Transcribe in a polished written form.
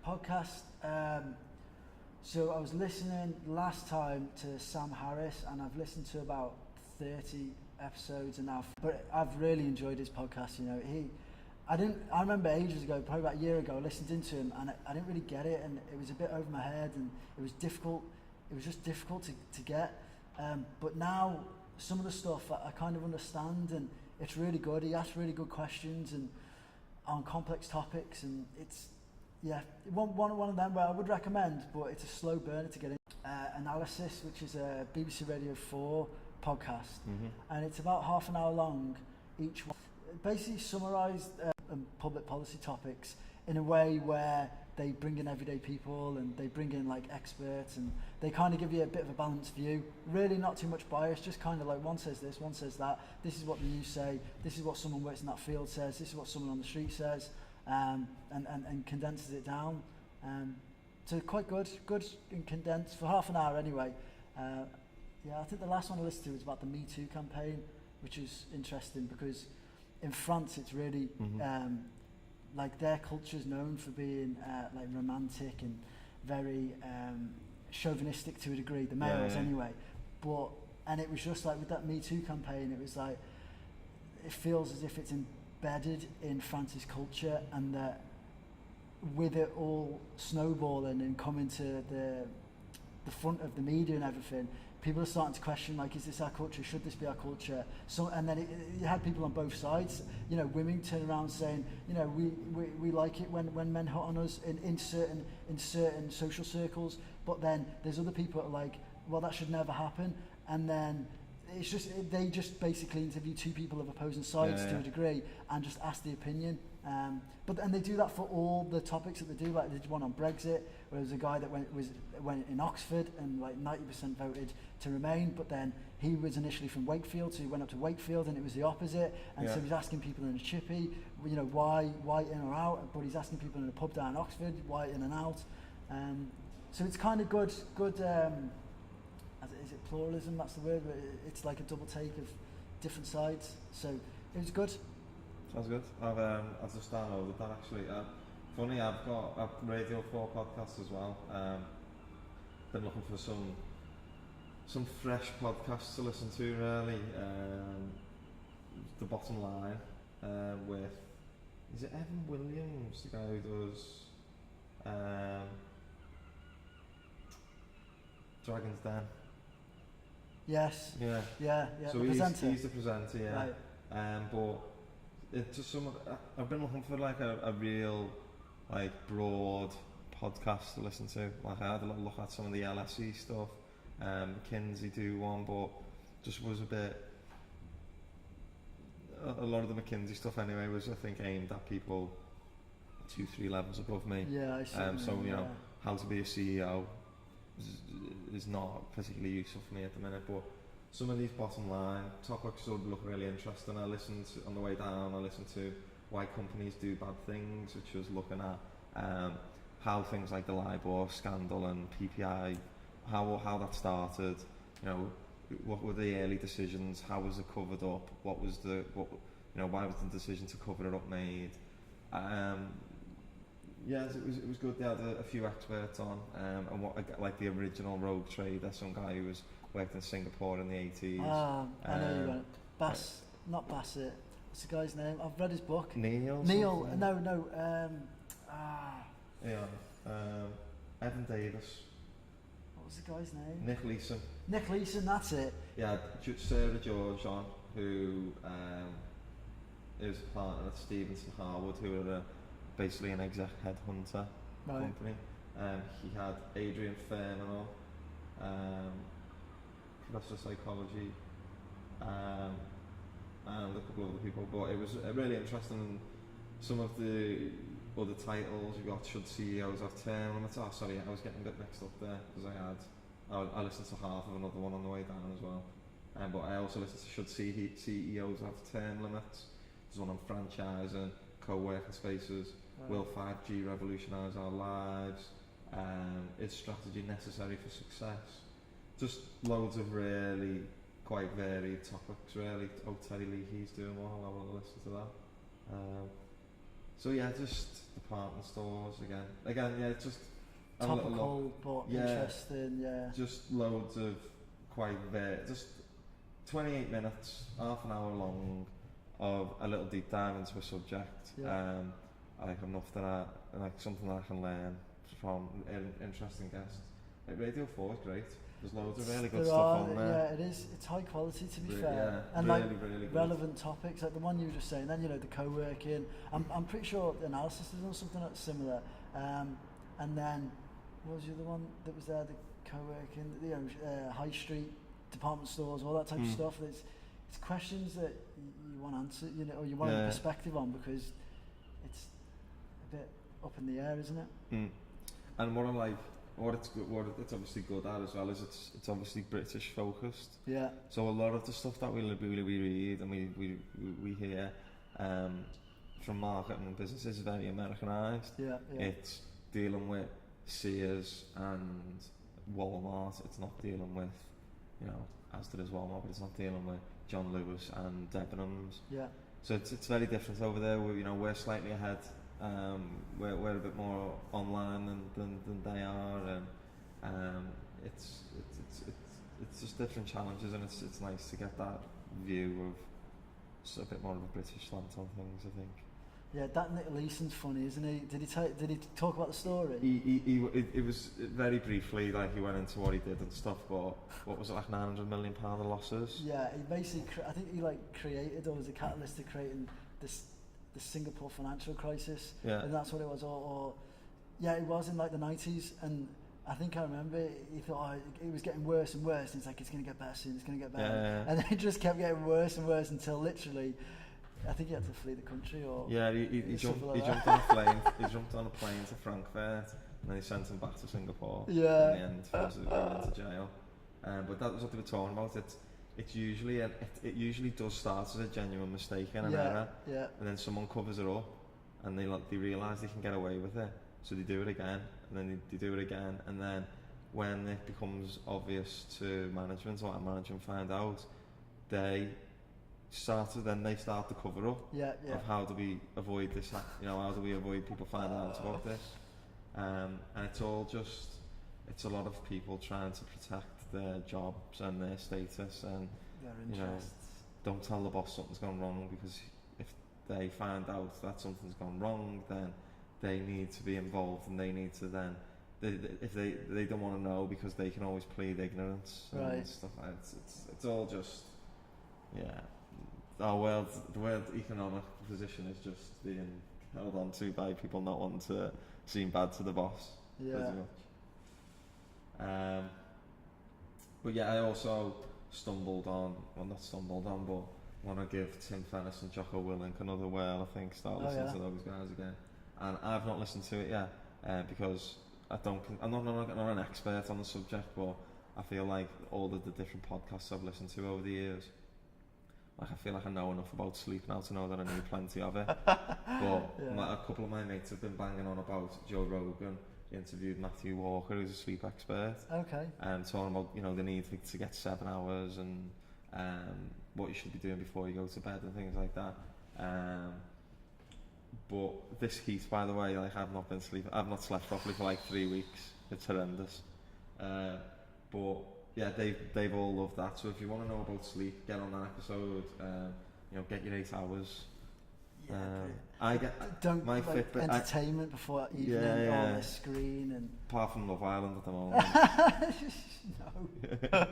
podcast. So I was listening last time to Sam Harris, and I've listened to about 30 episodes and now, but I've really enjoyed his podcast. You know, I remember ages ago, probably about a year ago, I listened into him and I didn't really get it, and it was a bit over my head, and it was difficult. It was just difficult to get. But now some of the stuff I kind of understand, and it's really good. He asks really good questions and on complex topics, and it's one of them where I would recommend, but it's a slow burner to get in. Analysis, which is a BBC Radio 4 podcast, and it's about half an hour long each one. Basically summarised public policy topics in a way where they bring in everyday people and they bring in like experts, and they kind of give you a bit of a balanced view. Really not too much bias, just kind of like one says this, one says that, this is what the news say, this is what someone works in that field says, this is what someone on the street says, and condenses it down. So quite good and condensed for half an hour anyway. I think the last one I listened to was about the Me Too campaign, which is interesting because in France it's really like their culture is known for being like romantic and very chauvinistic to a degree, the males anyway. And it was just like with that Me Too campaign, it was like it feels as if it's embedded in France's culture, and that with it all snowballing and coming to the front of the media and everything, people are starting to question, like, is this our culture? Should this be our culture? So, and then you had people on both sides. You know, women turn around saying, you know, we like it when men hit on us in certain social circles. But then there's other people that are like, well, that should never happen. And then it's just they just basically interview two people of opposing sides to a degree and just ask the opinion. And they do that for all the topics that they do. Like they did one on Brexit, where there was a guy that went in Oxford and like 90% voted to remain, but then he was initially from Wakefield, so he went up to Wakefield and it was the opposite. And so he's asking people in a chippy, you know, why in or out, but he's asking people in a pub down in Oxford, why in and out. So it's kind of good. Is it pluralism? That's the word. It's like a double take of different sides. So it was good. Sounds good. I've just downloaded that actually. Funny, I've got a Radio 4 podcast as well. Been looking for some fresh podcasts to listen to really. The Bottom Line with, is it Evan Williams, the guy who does Dragon's Den? Yes. Yeah. So the presenter. He's the presenter, yeah. Right. But it's just I've been looking for like a real like broad podcast to listen to. Like I had a little look at some of the LSE stuff. McKinsey do one, but just was a bit. A lot of the McKinsey stuff anyway was, I think, aimed at people 2-3 levels above me. Yeah, I see. So you know, how to be a CEO is not particularly useful for me at the minute, but some of these Bottom Line topics would look really interesting. I listened to, on the way down, I listened to Why Companies Do Bad Things, which was looking at how things like the LIBOR scandal and PPI, how that started, you know, what were the early decisions, how was it covered up, why was the decision to cover it up made. It was good. They had a few experts on, and what like the original rogue trader, some guy who was worked in Singapore in the 80s. I know you went. Not Bassett. What's the guy's name? I've read his book. Neil. No. Evan Davis. What was the guy's name? Nick Leeson. Nick Leeson, that's it. Yeah, Sarah George on, who is a partner at Stevenson Harwood, who are basically an exec headhunter company. He had Adrian Furman on, professor of psychology, and a couple of other people. But it was really interesting. Some of the other titles you got: should CEOs have term limits? Oh, sorry, I was getting a bit mixed up there because I listened to half of another one on the way down as well. But I also listened to should CEOs have term limits? There's one on franchising, co-working spaces. Will 5G revolutionise our lives? Is strategy necessary for success? Just loads of really quite varied topics really. Terry Leahy's doing one, I'll have a listen to that. So yeah, just the department stores again, yeah, it's just a little topical but interesting, yeah. Just loads of quite just 28 minutes, half an hour long of a little deep dive into a subject. I think enough that I like something that I can learn from interesting guests. Like Radio 4 is great. There's loads of really good stuff on there. Yeah, it is. It's high quality, to be fair. Yeah, and really relevant topics, like the one you were just saying. Then the co-working. I'm pretty sure the Analysis has done something that's similar. And then what was the other one that was there? The co-working, high street department stores, all that type of stuff. It's questions that you want answer, or you want a perspective on, because it's a bit up in the air, isn't it? And what it's obviously good at as well is it's obviously British focused. Yeah. So a lot of the stuff that we read and we hear from marketing and business is very Americanized. Yeah. It's dealing with Sears and Walmart. It's not dealing with, Asda as Walmart, but it's not dealing with John Lewis and Debenhams. Yeah. So it's very different over there. We're slightly ahead. We're a bit more online than they are, and it's just different challenges, and it's nice to get that view of just a bit more of a British slant on things, I think. Yeah, that Nick Leeson's funny, isn't he? Did he talk about the story? It was very briefly, like he went into what he did and stuff, but what was it, like £900 million of losses? Yeah, he basically, I think he created, or was a catalyst to creating the Singapore financial crisis, and that's what it was. It was in the 90s, and I think I remember he thought it was getting worse and worse. And it's like, it's going to get better soon. It's going to get better, and then it just kept getting worse and worse until literally, I think he had to flee the country, or he jumped on a plane. He jumped on a plane to Frankfurt, and then he sent him back to Singapore. Yeah. In the end, he went to jail. But that was what they were talking about. It usually does start as a genuine mistake and an error, and then someone covers it up, and they realise they can get away with it, so they do it again, and then they do it again, and then when it becomes obvious to management, or management find out, they start the cover up of how do we avoid this, how do we avoid people finding out about this, and it's a lot of people trying to protect their jobs and their status, and don't tell the boss something's gone wrong, because if they find out that something's gone wrong, then they need to be involved, and they need to then, if they don't want to know, because they can always plead ignorance and stuff like that. It's all just the world economic position is just being held on to by people not wanting to seem bad to the boss. But I also but want to give Tim Fennis and Jocko Willink another whirl, I think, start listening to those guys again. And I've not listened to it yet, because I'm not an expert on the subject, but I feel like all of the different podcasts I've listened to over the years, I feel like I know enough about sleep now to know that I knew plenty of it. But a couple of my mates have been banging on about Joe Rogan. He interviewed Matthew Walker, who's a sleep expert. Okay. And talking about the need to get 7 hours, and what you should be doing before you go to bed and things like that. But this heat, by the way, I've not slept properly for 3 weeks. It's horrendous. But they've all loved that. So if you want to know about sleep, get on that episode. Get your 8 hours. I get my Fitbit. Entertainment before evening on the screen, and apart from Love Island at the moment. No.